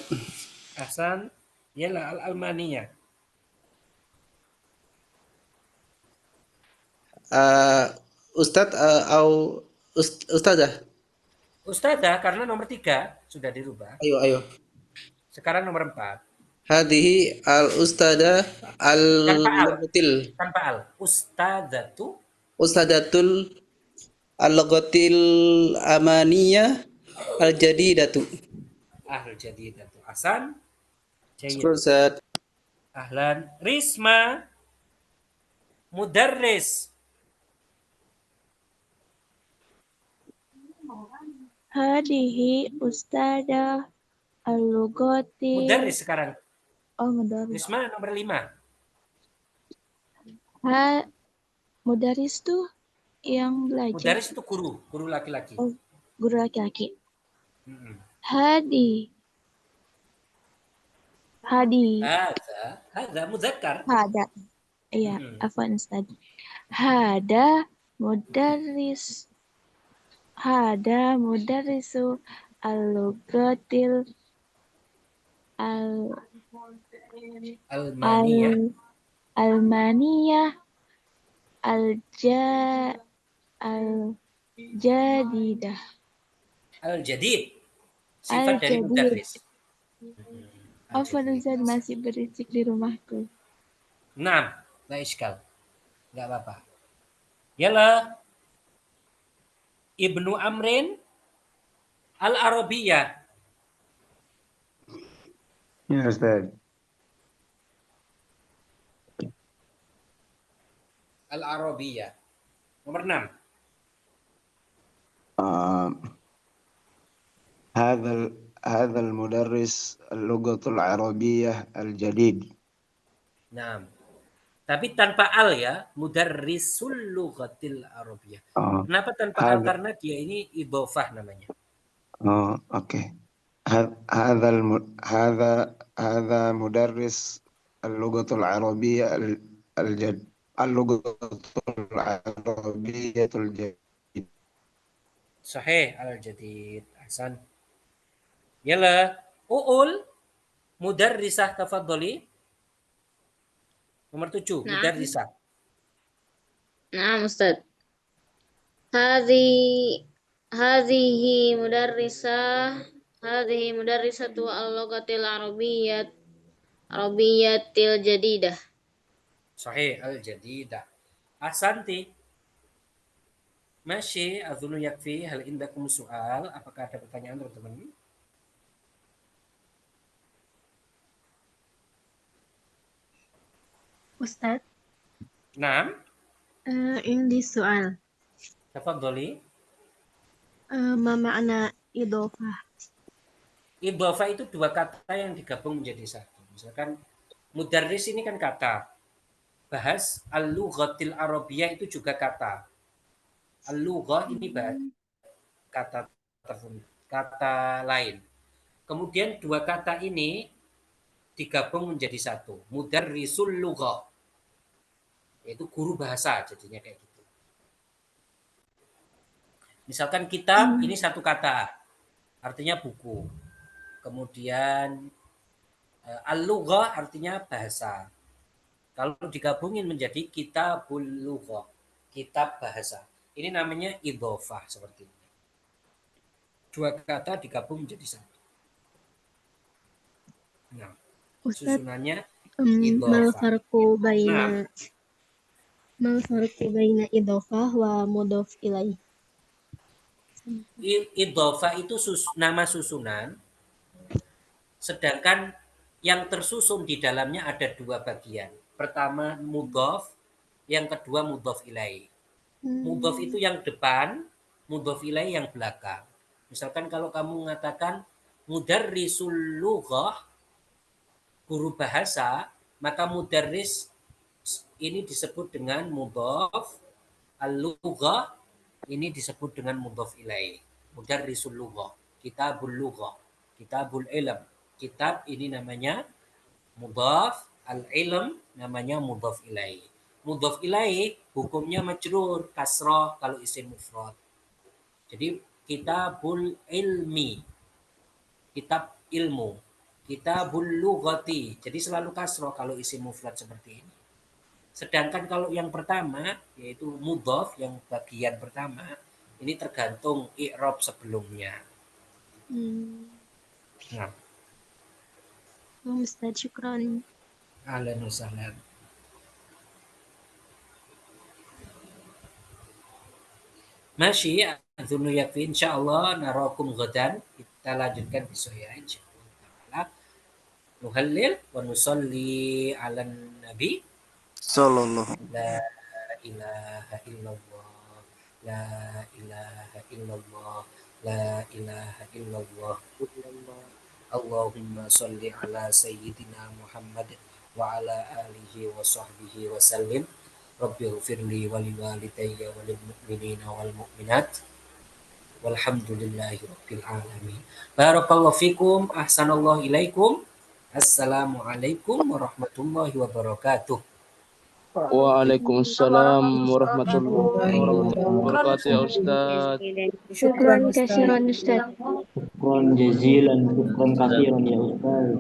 Hasan. Yalah Al-Almaniyah. Ustadz Ustazah. Ustazah karena nomor 3 sudah dirubah. Ayo. Sekarang nomor 4. Hadhihi al-ustadzah al-lughatil. Tanpa al. Ustadzatu. Ustadatul al-lughatil amaniyah al-jadidatu. Al-jadidatu. Hasan. Jayyid. Ustaz. Ahlan. Risma. Mudarris. Hadihi ustadzah al-lughati. Mudarris sekarang. Oh, mudarris. Risma nomor 5. Mudarris tuh yang belajar. Mudarris itu guru laki-laki. Oh, guru laki-laki. Hadi. Hada muzakkar. Hada. Iya, afwan Ustaz. Hada mudarris. Hada mudarrisu al-lughatil al-maniyah al-jadidah. Al-jadid. Sifat dari mudarris. Afwan Ustaz, masih berisik di rumahku. Nah, la iskal. Enggak apa-apa. Yala Ibnu Amrin Al-Arabiyah. Ya, Ustaz. Al-Arabiyah. Nomor 6. هذا المدرس اللغة العربية الجديد. Nah, tapi tanpa al ya, mudarrisul lughatil arabiyah. Kenapa tanpa al? Karena dia ini idhofah namanya. Oke. هذا مدرس اللغة العربية اللغة العربية الجديد. Sahih al-jadid. Hasan. Yala, Uul mudarrisah tafadhali. Nomor 7, mudarrisah. Nah, Ustaz. Hadhihi mudarrisatu al-lughatil arabiyyatil jadidah. Sahih al-jadidah. Ahsanti. Masih, azunu yakfi. Hal indakum soal. Apakah ada pertanyaan teman-teman? Ustaz. Nah. Ini soal. Tafadhali. Ma makna idhofah? Idhofah itu dua kata yang digabung menjadi satu. Misalkan mudarris ini kan kata. Bahas al-lughatil arabiyah itu juga kata. Al-lughah ini kata lain. Kemudian dua kata ini digabung menjadi satu. Mudarrisul lughah. Yaitu guru bahasa jadinya kayak gitu. Misalkan kitab ini satu kata. Artinya buku. Kemudian al-lughah artinya bahasa. Kalau digabungin menjadi kitabul lughah. Kitab bahasa. Ini namanya idhofah seperti ini. Dua kata digabung menjadi satu. Nah, susunannya mal farqu baina idhofah wa mudhof ilaih. Idhofah itu nama susunan, sedangkan yang tersusun di dalamnya ada dua bagian. Pertama mudhof, yang kedua mudhof ilaih. Mudhof itu yang depan, mudhof ilaih yang belakang. Misalkan kalau kamu mengatakan mudarrisul lughah, guru bahasa, maka mudarris ini disebut dengan mudhof, al-lughah ini disebut dengan mudhof ilaih. Mudarrisul lughah, kitabul lughah, kitabul ilm. Kitab ini namanya mudhof, al-ilm namanya mudhof ilaih. Mudhof ilaih hukumnya majrur, kasrah kalau isim mufrad. Jadi kitabul ilmi, kitab ilmu. Kitabul lughati, jadi selalu kasroh kalau isim mufrad seperti ini. Sedangkan kalau yang pertama, yaitu mudhof, yang bagian pertama, ini tergantung i'rab sebelumnya. Nah. Ustaz, syukran. Ahlan wa sahlan. Masih adzunnu yakfi, insyaallah narakum ghadan. Kita lanjutkan besok ya insyaallah. Nuhallil wa nusalli 'alan nabi Sallallahu. la ilaha illallah la ilaha illallah la ilaha illallah Allahumma sholli ala sayyidina Muhammad wa ala alihi wa sahbihi wa sallim. Rabbighfirli wa liwalidayya wa lil mu'minina wal mu'minat. Walhamdulillahi rabbil alamin. Barakallahu fikum, ahsanallahu ilaikum. Assalamualaikum warahmatullahi wabarakatuh. Waalaikumsalam warahmatullahi wabarakatuh ya Ustaz. Syukran kasiran Ustaz. Syukran jazilan, syukran kathiran ya Ustaz.